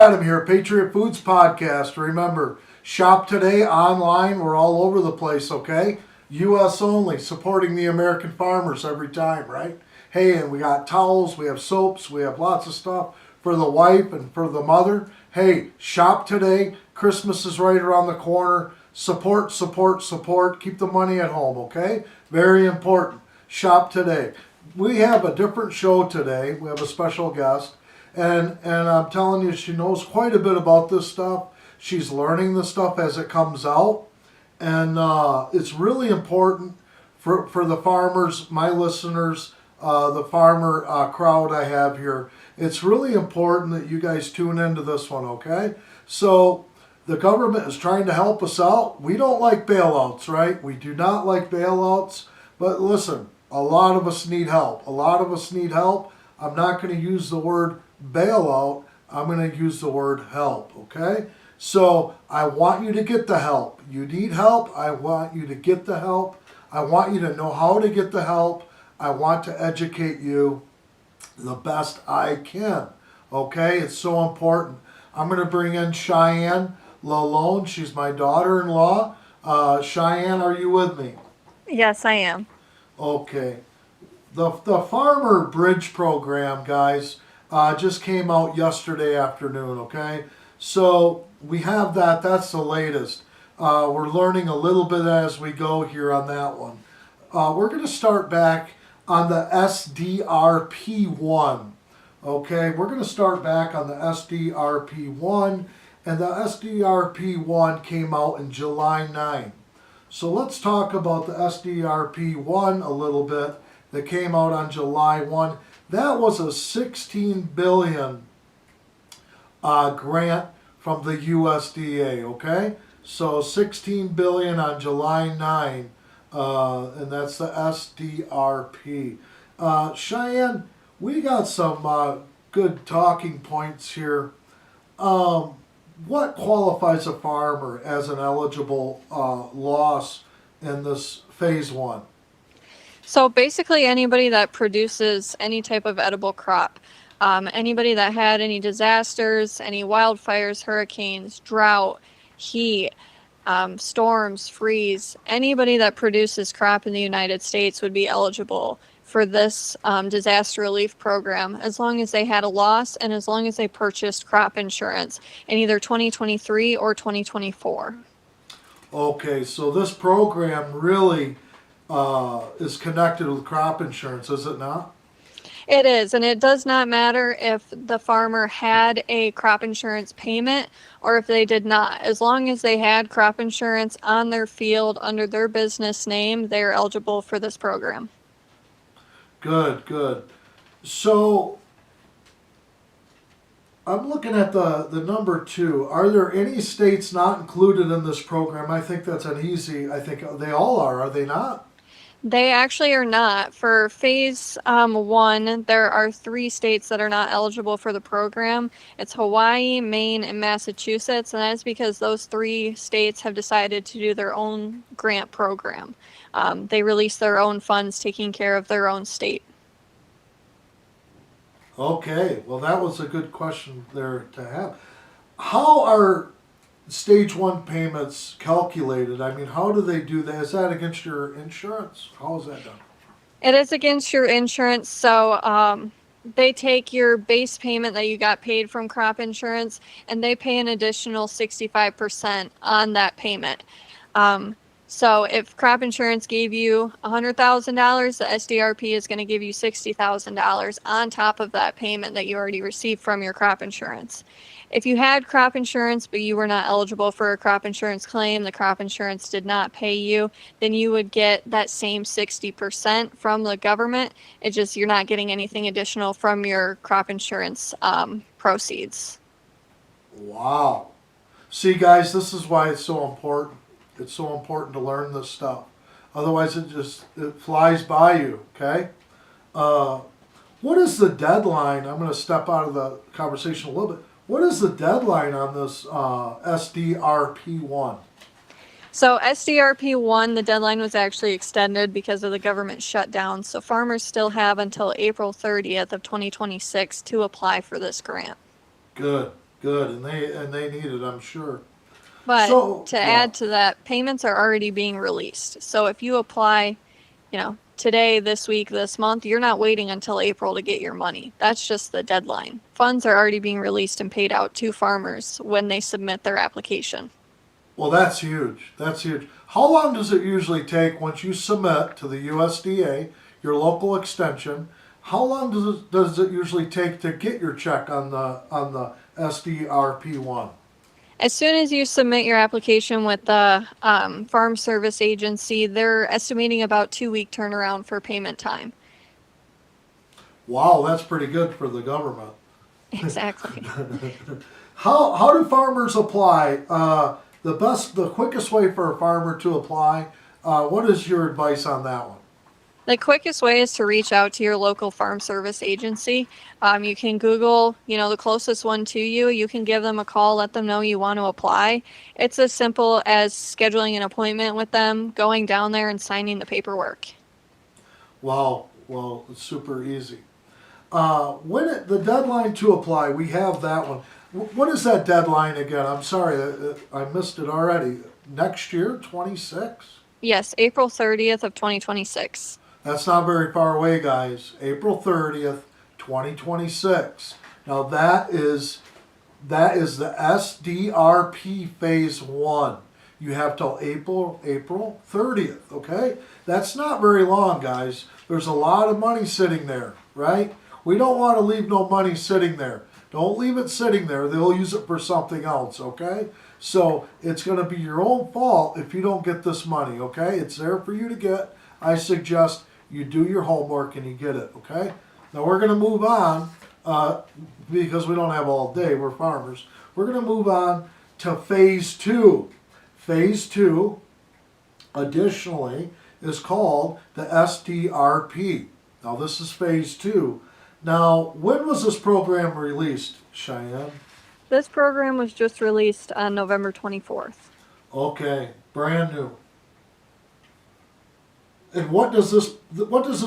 Adam here, Patriot Foods Podcast. Remember, shop today online. We're all over the place, okay? U.S. only, supporting the American farmers every time, right? Hey, and we got towels, we have soaps, we have lots of stuff for the wife and for the mother. Hey, shop today. Christmas is right around the corner. Support, support, support. Keep the money at home, okay? Very important. Shop today. We have a different show today. We have a special guest. And I'm telling you, she knows quite a bit about this stuff. She's learning the stuff as it comes out. And it's really important for the farmers, my listeners, the farmer crowd I have here. It's really important that you guys tune into this one, okay? So the government is trying to help us out. We don't like bailouts, right? We do not like bailouts. But listen, a lot of us need help. A lot of us need help. I'm not going to use the word bailout. I'm going to use the word help, okay? So I want you to get the help. You need help. I want you to get the help. I want you to know how to get the help. I want to educate you the best I can, okay? It's so important. I'm going to bring in Cheyenne Lalone. She's my daughter-in-law. Cheyenne, are you with me? Yes, I am. Okay. The Farmer Bridge program, guys, just came out yesterday afternoon, okay? So we have that. That's the latest. We're learning a little bit as we go here on that one. We're going to start back on the SDRP1, okay? We're going to start back on the SDRP1, and the SDRP1 came out in July 9. So let's talk about the SDRP1 a little bit that came out on July 1. That was a $16 billion grant from the USDA, okay? So $16 billion on July 9, and that's the SDRP. Cheyenne, we got some good talking points here. What qualifies a farmer as an eligible loss in this phase one? So basically anybody that produces any type of edible crop, anybody that had any disasters, any wildfires, hurricanes, drought, heat, storms, freeze, anybody that produces crop in the United States would be eligible for this disaster relief program as long as they had a loss and as long as they purchased crop insurance in either 2023 or 2024. Okay, so this program really is connected with crop insurance, is it not? It is, and it does not matter if the farmer had a crop insurance payment or if they did not. As long as they had crop insurance on their field under their business name, they are eligible for this program. Good, good. So I'm looking at the number 2. Are there any states not included in this program? I think that's an easy, I think they all are they not? They actually are not. For phase 1, there are 3 states that are not eligible for the program. It's Hawaii, Maine, and Massachusetts, and that is because those 3 states have decided to do their own grant program. They release their own funds taking care of their own state. Okay, well that was a good question there to have. How are stage 1 payments calculated? I mean, how do they do that? Is that against your insurance? How is that done? It is against your insurance, so they take your base payment that you got paid from crop insurance and they pay an additional 65% on that payment. So if crop insurance gave you $100,000, the SDRP is going to give you $60,000 on top of that payment that you already received from your crop insurance. If you had crop insurance but you were not eligible for a crop insurance claim, the crop insurance did not pay you, then you would get that same 60% from the government. It's just you're not getting anything additional from your crop insurance proceeds. Wow. See, guys, this is why it's so important. It's so important to learn this stuff. Otherwise, it flies by you, okay? What is the deadline? I'm going to step out of the conversation a little bit. What is the deadline on this SDRP1? So SDRP1, the deadline was actually extended because of the government shutdown. So farmers still have until April 30th of 2026 to apply for this grant. Good. Good, and they need it, I'm sure. But So, to yeah. add to that, payments are already being released. So if you apply, today, this week, this month, you're not waiting until April to get your money. That's just the deadline. Funds are already being released and paid out to farmers when they submit their application. Well, that's huge. That's huge. How long does it usually take once you submit to the USDA, your local extension? How long does it usually take to get your check on the SDRP1? As soon as you submit your application with the Farm Service Agency, they're estimating about 2-week turnaround for payment time. Wow, that's pretty good for the government. Exactly. How do farmers apply? The quickest way for a farmer to apply. What is your advice on that one? The quickest way is to reach out to your local Farm Service Agency. You can Google, the closest one to you. You can give them a call, let them know you want to apply. It's as simple as scheduling an appointment with them, going down there and signing the paperwork. Wow, well, it's super easy. The deadline to apply, we have that one. What is that deadline again? I'm sorry, I missed it already. Next year, 26? Yes, April 30th of 2026. That's not very far away, guys. April 30th, 2026. Now that is the SDRP phase 1. You have till April 30th, okay? That's not very long, guys. There's a lot of money sitting there, right? We don't want to leave no money sitting there. Don't leave it sitting there. They'll use it for something else, okay? So it's going to be your own fault if you don't get this money, okay? It's there for you to get. I suggest you do your homework and you get it, okay? Now we're going to move on because we don't have all day. We're farmers. We're going to move on to phase 2. Phase 2, additionally, is called the SDRP. Now this is phase 2. Now, when was this program released, Cheyenne? This program was just released on November 24th. Okay, brand new. And what does this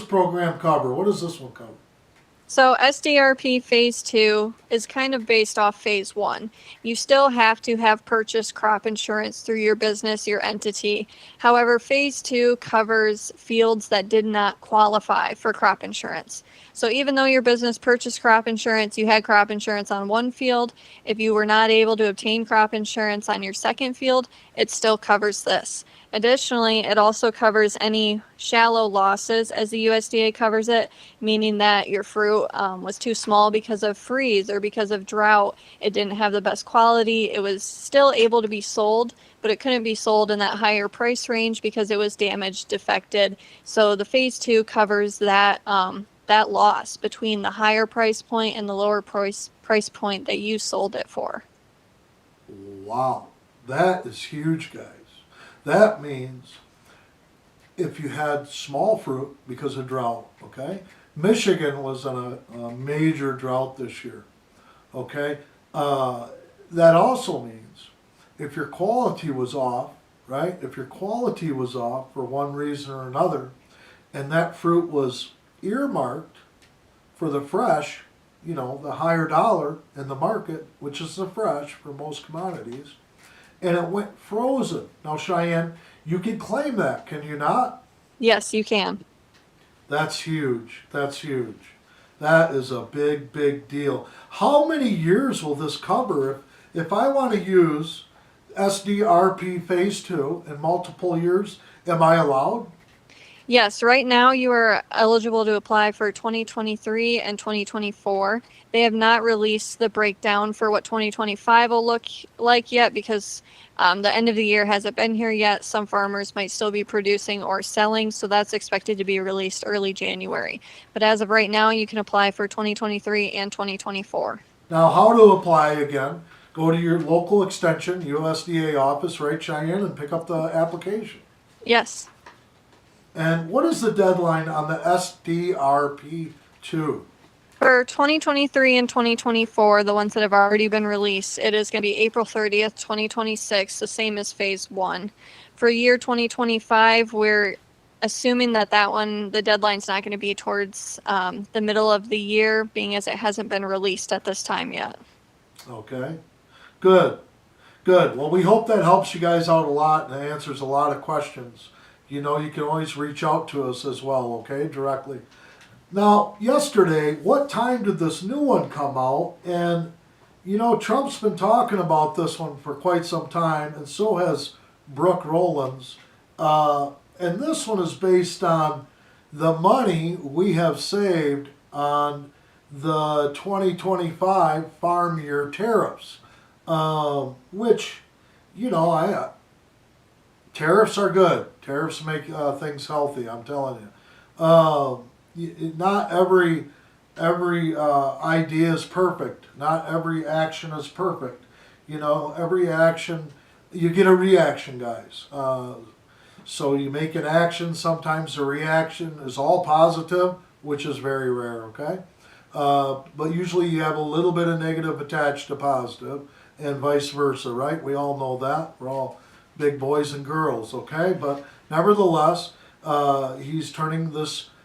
program cover? What does this one cover? So SDRP Phase 2 is kind of based off Phase 1. You still have to have purchased crop insurance through your business, your entity. However, Phase 2 covers fields that did not qualify for crop insurance. So even though your business purchased crop insurance, you had crop insurance on one field, if you were not able to obtain crop insurance on your second field, it still covers this. Additionally, it also covers any shallow losses, as the USDA covers it, meaning that your fruit was too small because of freeze or because of drought. It didn't have the best quality. It was still able to be sold, but it couldn't be sold in that higher price range because it was damaged, defected. So the Phase 2 covers that loss between the higher price point and the lower price point that you sold it for. Wow, that is huge, guys. That means if you had small fruit because of drought, okay? Michigan was in a major drought this year, okay? That also means if your quality was off, right? If your quality was off for one reason or another, and that fruit was earmarked for the fresh, the higher dollar in the market, which is the fresh for most commodities, and it went frozen. Now, Cheyenne, you can claim that, can you not? Yes, you can. That's huge. That's huge. That is a big, big deal. How many years will this cover? If I want to use SDRP Phase 2 in multiple years, am I allowed? Yes, right now you are eligible to apply for 2023 and 2024. They have not released the breakdown for what 2025 will look like yet because the end of the year hasn't been here yet. Some farmers might still be producing or selling, so that's expected to be released early January. But as of right now, you can apply for 2023 and 2024. Now, how to apply again? Go to your local extension, USDA office, right, Cheyenne, and pick up the application. Yes. And what is the deadline on the SDRP2? For 2023 and 2024, the ones that have already been released, it is going to be April 30th, 2026, the same as Phase 1. For year 2025, we're assuming that one, the deadline's not going to be towards the middle of the year, being as it hasn't been released at this time yet. Okay, good, good. Well, we hope that helps you guys out a lot and answers a lot of questions. You know, you can always reach out to us as well, okay, directly. Now, yesterday, what time did this new one come out? And, you know, Trump's been talking about this one for quite some time, and so has Brooke Rollins. And this one is based on the money we have saved on the 2025 farm year tariffs, which, you know, tariffs are good. Tariffs make things healthy, I'm telling you. Not every idea is perfect. Not every action is perfect. You know, every action, you get a reaction, guys. So you make an action, sometimes the reaction is all positive, which is very rare, okay? But usually you have a little bit of negative attached to positive, and vice versa, right? We all know that. We're all big boys and girls, okay? But nevertheless, he's turning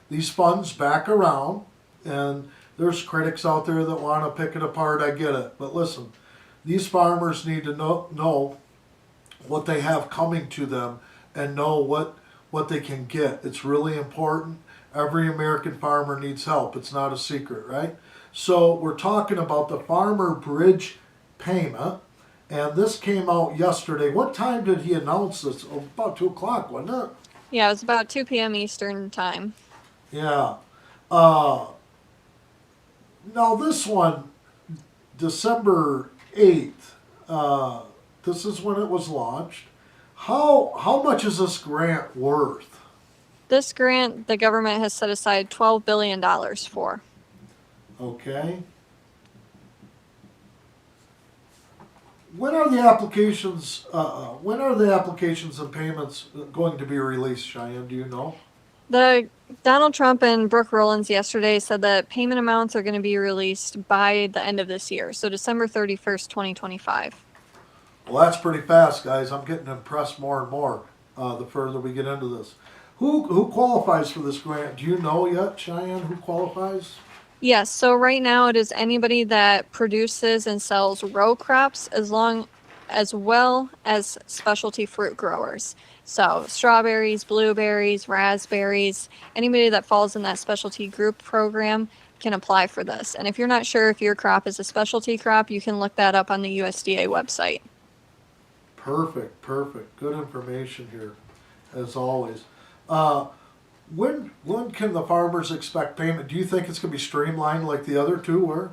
these funds back around, and there's critics out there that want to pick it apart. I get it. But listen, these farmers need to know what they have coming to them and know what they can get. It's really important. Every American farmer needs help. It's not a secret, right? So we're talking about the Farmer Bridge payment, and this came out yesterday. What time did he announce this? Oh, about 2 o'clock, wasn't it? Yeah, it was about 2 p.m. Eastern time. Yeah. Now this one, December 8th, this is when it was launched. How much is this grant worth? This grant, the government has set aside $12 billion for. Okay. When are the applications? When are the applications and payments going to be released, Cheyenne? Do you know? Donald Trump and Brooke Rollins yesterday said that payment amounts are going to be released by the end of this year, so December 31st, 2025. Well, that's pretty fast, guys. I'm getting impressed more and more the further we get into this. Who qualifies for this grant? Do you know yet, Cheyenne, who qualifies? Yes, so right now it is anybody that produces and sells row crops as well as specialty fruit growers. So strawberries, blueberries, raspberries, anybody that falls in that specialty group program can apply for this. And if you're not sure if your crop is a specialty crop, you can look that up on the USDA website. Perfect. Good information here, as always. When can the farmers expect payment? Do you think it's going to be streamlined like the other two were?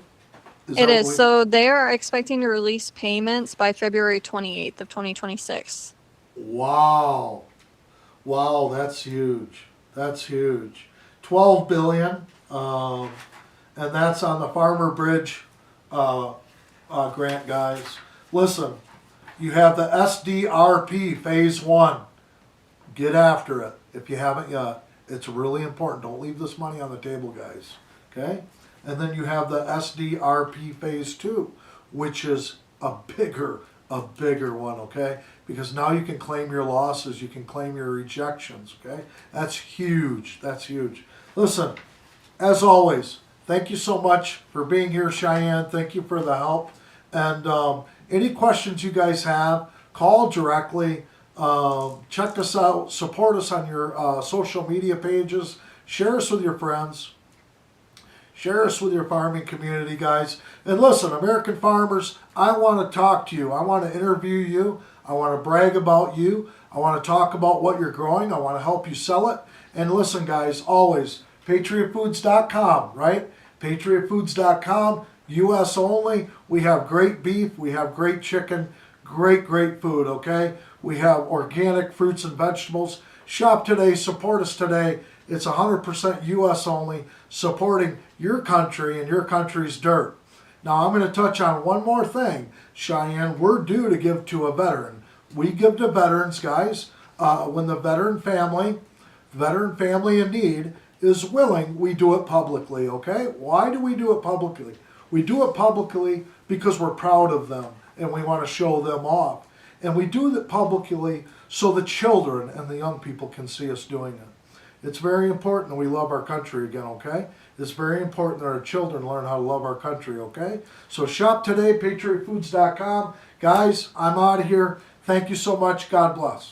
It is. So they are expecting to release payments by February 28th of 2026. Wow, that's huge. 12 billion, and that's on the Farmer Bridge grant, guys. Listen, you have the SDRP Phase 1. Get after it if you haven't yet. It's really important. Don't leave this money on the table, guys. Okay? And then you have the SDRP Phase 2, which is a bigger one, okay? Because now you can claim your losses, you can claim your rejections, okay? That's huge. Listen, as always, thank you so much for being here, Cheyenne. Thank you for the help. And any questions you guys have, call directly. Check us out. Support us on your social media pages. Share us with your friends. Share us with your farming community, guys. And listen, American farmers, I want to talk to you. I want to interview you. I want to brag about you. I want to talk about what you're growing. I want to help you sell it. And listen, guys, always, patriotfoods.com, right? patriotfoods.com, U.S. only. We have great beef. We have great chicken. Great food, okay? We have organic fruits and vegetables. Shop today. Support us today. It's 100% U.S. only, supporting your country and your country's dirt. Now, I'm going to touch on one more thing. Cheyenne, we're due to give to a veteran. We give to veterans, guys. When the veteran family in need is willing, we do it publicly, okay? Why do we do it publicly? We do it publicly because we're proud of them and we want to show them off. And we do it publicly so the children and the young people can see us doing it. It's very important that we love our country again, okay? It's very important that our children learn how to love our country, okay? So shop today, patriotfoods.com. Guys, I'm out of here. Thank you so much. God bless.